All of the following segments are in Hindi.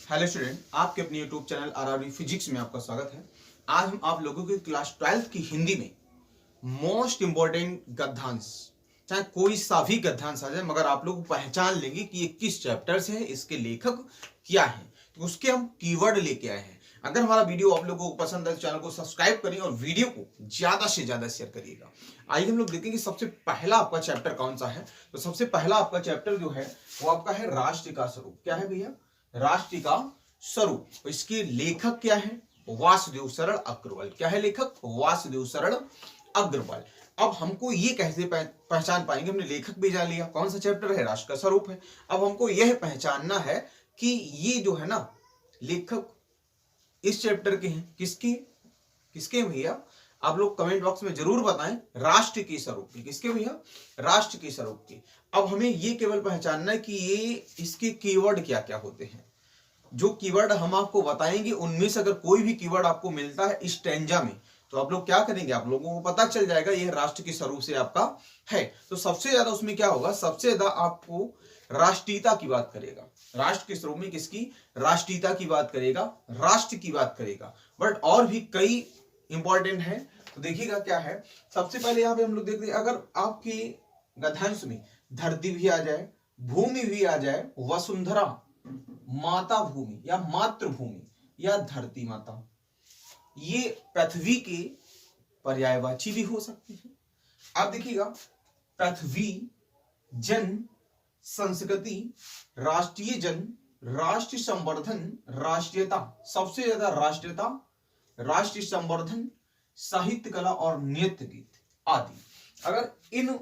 हेलो स्टूडेंट, आपके अपने यूट्यूब चैनल आरआरबी फिजिक्स में आपका स्वागत है। आज हम आप लोगों की क्लास 12th की हिंदी में मोस्ट इंपॉर्टेंट गद्यांश, चाहे कोई सा भी गद्यांश आ जाए, मगर आप लोग पहचान लेंगे कि ये किस चैप्टर से है, इसके लेखक क्या है, तो उसके हम कीवर्ड लेके आए हैं। अगर हमारा वीडियो आप लोगों को पसंद है तो चैनल को सब्सक्राइब करिए और वीडियो को ज्यादा से ज्यादा शेयर करिएगा। आइए हम लोग देखेंगे सबसे पहला आपका चैप्टर कौन सा है। तो सबसे पहला आपका चैप्टर जो है वो आपका है राष्ट्र का स्वरूप। क्या है भैया? राष्ट्र का स्वरूप। इसके लेखक क्या है? वासुदेव सरल अग्रवाल। क्या है लेखक? वासुदेव सरल अग्रवाल। अब हमको ये कैसे पहचान पाएंगे? हमने लेखक भी जान लिया, कौन सा चैप्टर है, राष्ट्र का स्वरूप है। अब हमको यह पहचानना है कि ये जो है ना लेखक इस चैप्टर के हैं। किसके किसके भैया? आप लोग कमेंट बॉक्स में जरूर बताएं। राष्ट्र के स्वरूप के। किसके भैया? राष्ट्र के स्वरूप के। अब हमें ये केवल पहचानना है कि ये इसके कीवर्ड क्या क्या होते हैं। जो कीवर्ड हम आपको बताएंगे उनमें से अगर कोई भी कीवर्ड आपको मिलता है स्टैंजा में तो आप लोग क्या करेंगे? आप लोगों को पता चल जाएगा यह राष्ट्र के स्वरूप से आपका है। तो सबसे ज्यादा उसमें क्या होगा? सबसे ज्यादा आपको राष्ट्रीयता की बात करेगा। राष्ट्र के स्वरूप में किसकी? राष्ट्रीयता की बात करेगा, राष्ट्र की बात करेगा। बट और भी कई इंपॉर्टेंट है, तो देखिएगा क्या है। सबसे पहले यहाँ पे हम लोग देखते हैं, अगर आपके गद्यांश में धरती भी आ जाए, भूमि भी आ जाए, वसुंधरा, माता भूमि या मातृभूमि या धरती माता, ये पृथ्वी के पर्यायवाची भी हो सकते हैं। आप देखिएगा, पृथ्वी, जन, संस्कृति, राष्ट्रीय जन, राष्ट्र संवर्धन, राष्ट्रीयता, सबसे ज्यादा राष्ट्रीयता, राष्ट्रीय संवर्धन, साहित्य कला और नृत्य गीत आदि। अगर इन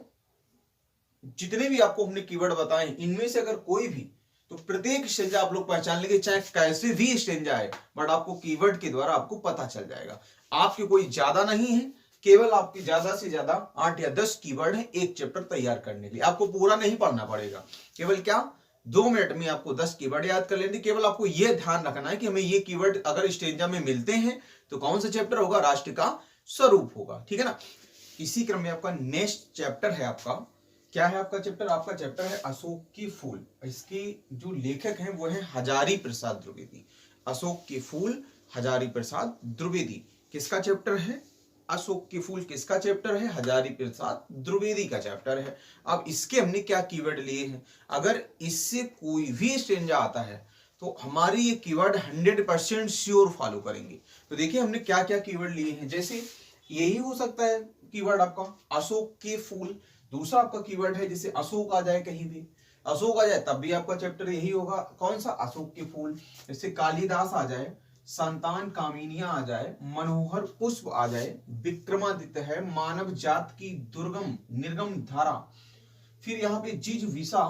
जितने भी आपको हमने कीवर्ड बताए इनमें से अगर कोई भी, तो प्रत्येक स्टेंजा आप लोग पहचान लेंगे, चाहे कैसे भी स्टेंजा है, बट आपको कीवर्ड के द्वारा आपको पता चल जाएगा। आपके कोई ज्यादा नहीं है, केवल आपके ज्यादा से ज्यादा 8 या 10 कीवर्ड है एक चैप्टर तैयार करने के लिए। आपको पूरा नहीं पढ़ना पड़ेगा, केवल क्या 2 मिनट में आपको 10 कीवर्ड याद कर लेंगे। केवल आपको यह ध्यान रखना है कि हमें ये कीवर्ड अगर स्टेंजा में मिलते हैं तो कौन सा चैप्टर होगा? राष्ट्र का स्वरूप होगा। ठीक है ना। इसी क्रम में आपका नेक्स्ट चैप्टर है आपका, क्या है आपका चैप्टर? आपका चैप्टर है अशोक के फूल। इसके जो लेखक हैं वो है हजारी प्रसाद द्विवेदी। अशोक के फूल, हजारी प्रसाद द्विवेदी। किसका चैप्टर है? अशोक के फूल किसका चैप्टर है? हजारी प्रसाद द्विवेदी का चैप्टर है। अब इसके हमने क्या कीवर्ड लिए हैं? अगर इससे कोई भी स्टेंजा आता है तो हमारी ये कीवर्ड 100% श्योर फॉलो करेंगे। तो देखिए हमने क्या क्या कीवर्ड लिए हैं। जैसे यही हो सकता है कीवर्ड आपका अशोक के फूल। दूसरा आपका कीवर्ड है जैसे अशोक आ जाए, कहीं भी अशोक आ जाए तब भी आपका चैप्टर यही होगा। कौन सा? अशोक के फूल। जैसे कालिदास आ जाए, संतान कामिनिया आ जाए, मनोहर पुष्प आ जाए, विक्रमादित्य है, मानव जात की दुर्गम निर्गम धारा, फिर यहाँ पे जिज विषा,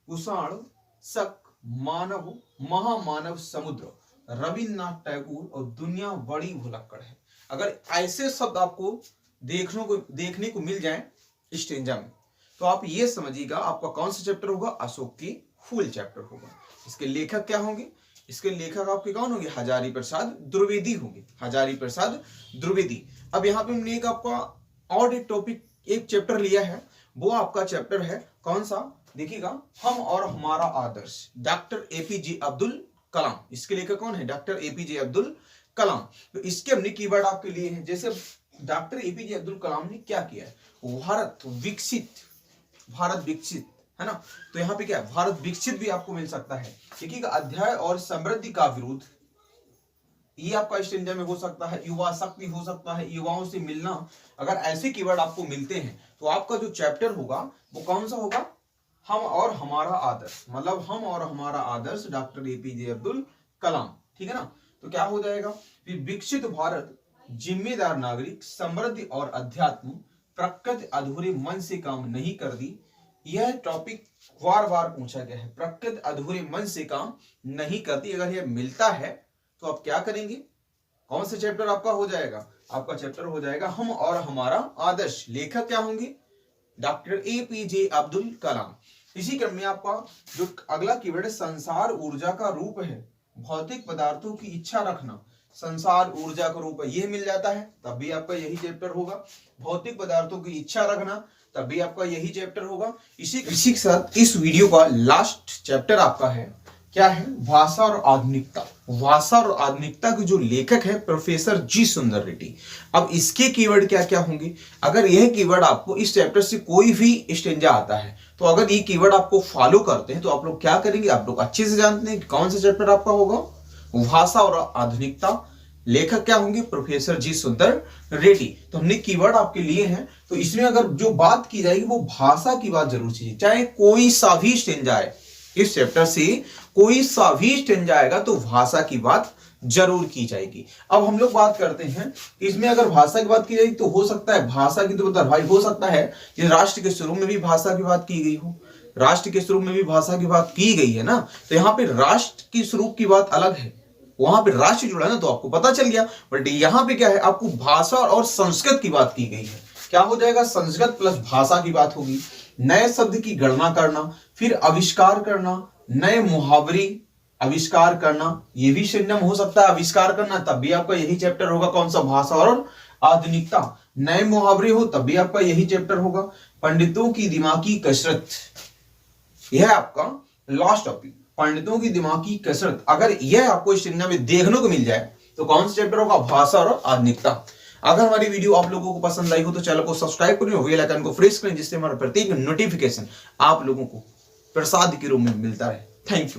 कुषाण, शक, मानव, महामानव समुद्र, रविन्द्रनाथ टैगोर और दुनिया बड़ी भुलक्कड़ है। अगर ऐसे शब्द आपको देखने को मिल जाए स्टेंजा में तो आप ये समझिएगा आपका कौन सा चैप्टर होगा? अशोक की फूल चैप्टर होगा। इसके लेखक क्या होंगे? इसके लेखक आपके कौन होंगे? हजारी प्रसाद द्विवेदी होंगे। हजारी प्रसाद द्विवेदी। अब यहाँ पे हमने एक आपका और एक टॉपिक, एक चैप्टर लिया है, वो आपका चैप्टर है कौन सा? देखिएगा, हम और हमारा आदर्श, डॉक्टर एपीजे अब्दुल कलाम। इसके लेखक कौन है? Doctor APJ Abdul Kalam. तो इसके हमने कीवर्ड आपके लिए हैं। जैसे डॉक्टर एपीजे अब्दुल कलाम ने क्या किया है? भारत विकसित, भारत विकसित है ना। तो यहाँ पे क्या है? भारत विकसित भी आपको मिल सकता है। देखिएगा, अध्याय और समृद्धि का विरोध, ये आपका स्टेंजा में हो सकता है। युवा शक्ति हो सकता है, युवाओं से मिलना। अगर ऐसे कीवर्ड आपको मिलते हैं तो आपका जो चैप्टर होगा वो कौन सा होगा? हम और हमारा आदर्श, मतलब हम और हमारा आदर्श, डॉक्टर एपीजे अब्दुल कलाम। ठीक है ना। तो क्या हो जाएगा फिर? विकसित भारत, जिम्मेदार नागरिक, समृद्धि और अध्यात्म, प्रकृति अधूरे मन से काम नहीं कर दी। यह टॉपिक बार बार पूछा गया है। प्रकृति अधूरे मन से काम नहीं करती। अगर यह मिलता है तो आप क्या करेंगे? कौन सा चैप्टर आपका हो जाएगा? आपका चैप्टर हो जाएगा हम और हमारा आदर्श। लेखक क्या होंगे? Doctor APJ Abdul Kalam. इसी क्रम में आपका जो अगला कीवर्ड है संसार ऊर्जा का रूप है, भौतिक पदार्थों की इच्छा रखना, संसार ऊर्जा का रूप है, यह मिल जाता है तब भी आपका यही चैप्टर होगा। भौतिक पदार्थों की इच्छा रखना तब भी आपका यही चैप्टर होगा। इसी के साथ इस वीडियो का लास्ट चैप्टर आपका है क्या है? भाषा और आधुनिकता। भाषा और आधुनिकता के जो लेखक है प्रोफेसर जी सुंदर रेड्डी। अब इसके कीवर्ड क्या क्या होंगे? अगर यह कीवर्ड आपको इस चैप्टर से कोई भी स्टेंजा आता है तो अगर ये कीवर्ड आपको फॉलो करते हैं तो आप लोग क्या करेंगे? आप लोग अच्छे से जानते हैं कि कौन सा चैप्टर आपका होगा? भाषा और आधुनिकता। लेखक क्या होंगे? प्रोफेसर जी सुंदर रेड्डी। तो हमने कीवर्ड आपके लिए हैं, तो इसमें अगर जो बात की जाएगी वो भाषा की बात जरूर कीजिए, चाहे कोई सा भी स्टेंजा आए इस चैप्टर से, कोई सा भी स्टेंजा आएगा तो भाषा की बात जरूर की जाएगी। अब हम लोग बात करते हैं इसमें अगर भाषा की बात की जाएगी तो हो सकता है भाषा की तो भाई हो सकता है कि राष्ट्र के शुरू में भी भाषा की बात की गई हो, राष्ट्र के स्वरूप में भी भाषा की बात की गई है ना, तो यहाँ पे राष्ट्र की स्वरूप की बात अलग है, वहां पे राष्ट्र जुड़ा है ना, तो आपको पता चल गया। बट यहाँ पे क्या है? आपको भाषा और संस्कृत की बात की गई है। क्या हो जाएगा? संस्कृत प्लस भाषा की बात होगी। नए शब्द की गणना करना, फिर आविष्कार करना, नए मुहावरे आविष्कार करना, ये भी सिनोनिम हो सकता है आविष्कार करना, तब भी आपका यही चैप्टर होगा। कौन सा? भाषा और आधुनिकता। नए मुहावरे हो तब भी आपका यही चैप्टर होगा। पंडितों की दिमागी कसरत, यह आपका लास्ट टॉपिक, पंडितों की दिमागी कसरत। अगर यह आपको इस सिनोनिम में देखने को मिल जाए तो कौन सा चैप्टर होगा? भाषा और आधुनिकता। अगर हमारी वीडियो आप लोगों को पसंद आई हो तो चैनल को सब्सक्राइब करें, बेल आइकन को प्रेस करें, जिससे हमारा प्रत्येक नोटिफिकेशन आप लोगों को प्रसाद के रूप में मिलता रहे। Thank you.